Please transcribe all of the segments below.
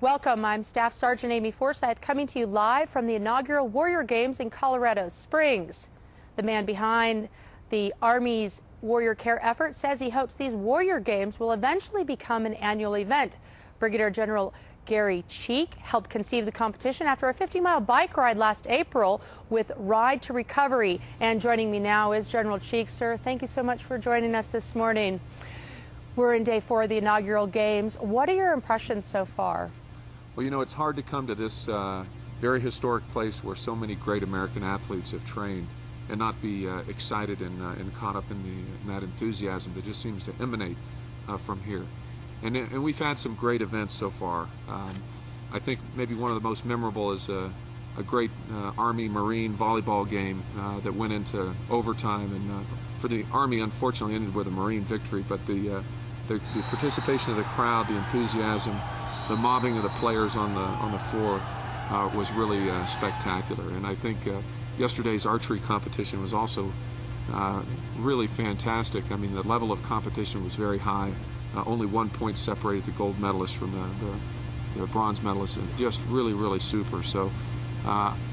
Welcome, I'm Staff Sergeant Amy Forsythe coming to you live from the inaugural Warrior Games in Colorado Springs. The man behind the Army's Warrior Care effort says he hopes these Warrior Games will eventually become an annual event. Brigadier General Gary Cheek helped conceive the competition after a 50-mile bike ride last April with Ride to Recovery. And joining me now is General Cheek. Sir, thank you so much for joining us this morning. We're in day 4 of the inaugural games. What are your impressions so far? Well, you know, it's hard to come to this very historic place where so many great American athletes have trained and not be excited and caught up in that enthusiasm that just seems to emanate from here. And we've had some great events so far. I think maybe one of the most memorable is a great Army-Marine volleyball game that went into overtime, and for the Army, unfortunately, ended with a Marine victory. But the participation of the crowd, the enthusiasm, the mobbing of the players on the floor was really spectacular. And I think yesterday's archery competition was also really fantastic. I mean, the level of competition was very high. Only 1 point separated the gold medalist from the bronze medalist, and just really super. So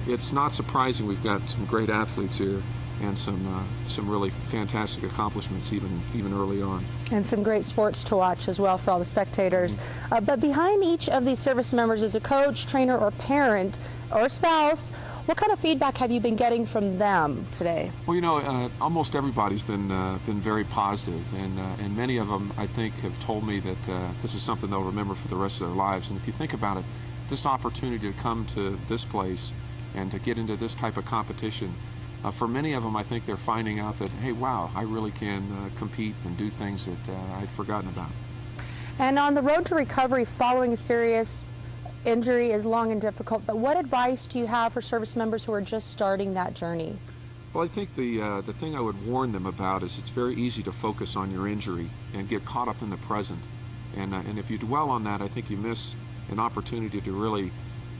it's not surprising we've got some great athletes here and some really fantastic accomplishments even early on. And some great sports to watch as well for all the spectators. But behind each of these service members is a coach, trainer, or parent, or spouse. What kind of feedback have you been getting from them today? Well, you know, almost everybody's been very positive, and many of them, I think, have told me that this is something they'll remember for the rest of their lives. And if you think about it, this opportunity to come to this place and to get into this type of competition, for many of them, I think they're finding out that, hey, wow, I really can compete and do things that I'd forgotten about. And on the road to recovery following a serious injury is long and difficult, but what advice do you have for service members who are just starting that journey? Well, I think the thing I would warn them about is it's very easy to focus on your injury and get caught up in the present. And if you dwell on that, I think you miss an opportunity to really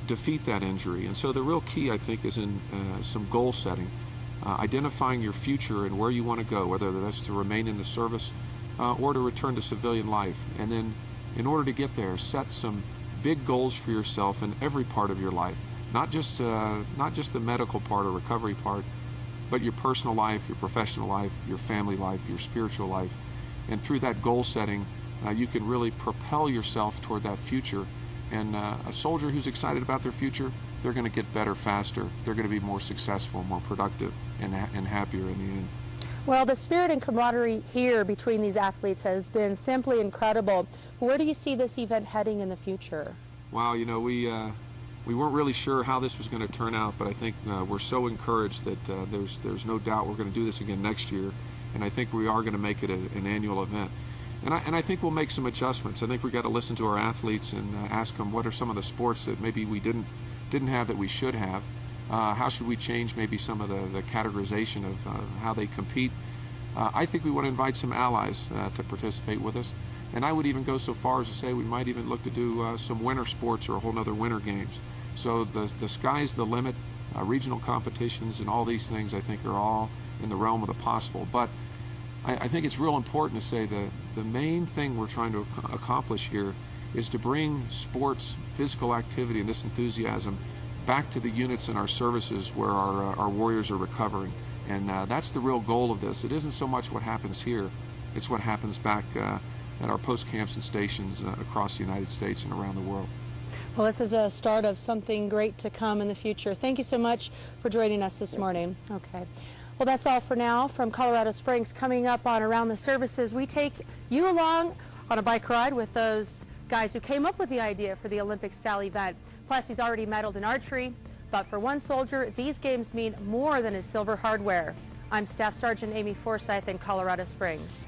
defeat that injury. And so the real key, I think, is in some goal setting. Identifying your future and where you want to go, whether that's to remain in the service or to return to civilian life. And then in order to get there, set some big goals for yourself in every part of your life, not just the medical part or recovery part, but your personal life, your professional life, your family life, your spiritual life. And through that goal setting, you can really propel yourself toward that future. And a soldier who's excited about their future, they're going to get better faster. They're going to be more successful, more productive, and happier in the end. Well, the spirit and camaraderie here between these athletes has been simply incredible. Where do you see this event heading in the future? Wow, you know, we weren't really sure how this was going to turn out, but I think we're so encouraged that there's no doubt we're going to do this again next year, and I think we are going to make it an annual event. And I think we'll make some adjustments. I think we've got to listen to our athletes and ask them what are some of the sports that maybe we didn't have that we should have. How should we change maybe some of the categorization of how they compete? I think we want to invite some allies to participate with us. And I would even go so far as to say we might even look to do some winter sports or a whole nother winter games. So the sky's the limit. Regional competitions and all these things, I think, are all in the realm of the possible. But I think it's real important to say the main thing we're trying to accomplish here is to bring sports, physical activity, and this enthusiasm back to the units in our services where our warriors are recovering. And that's the real goal of this. It isn't so much what happens here, it's what happens back at our post camps and stations across the United States and around the world. Well, this is a start of something great to come in the future. Thank you so much for joining us this morning. Okay. Well, that's all for now from Colorado Springs. Coming up on Around the Services, we take you along on a bike ride with those guys who came up with the idea for the Olympic-style event. Plus, he's already medaled in archery. But for one soldier, these games mean more than his silver hardware. I'm Staff Sergeant Amy Forsythe in Colorado Springs.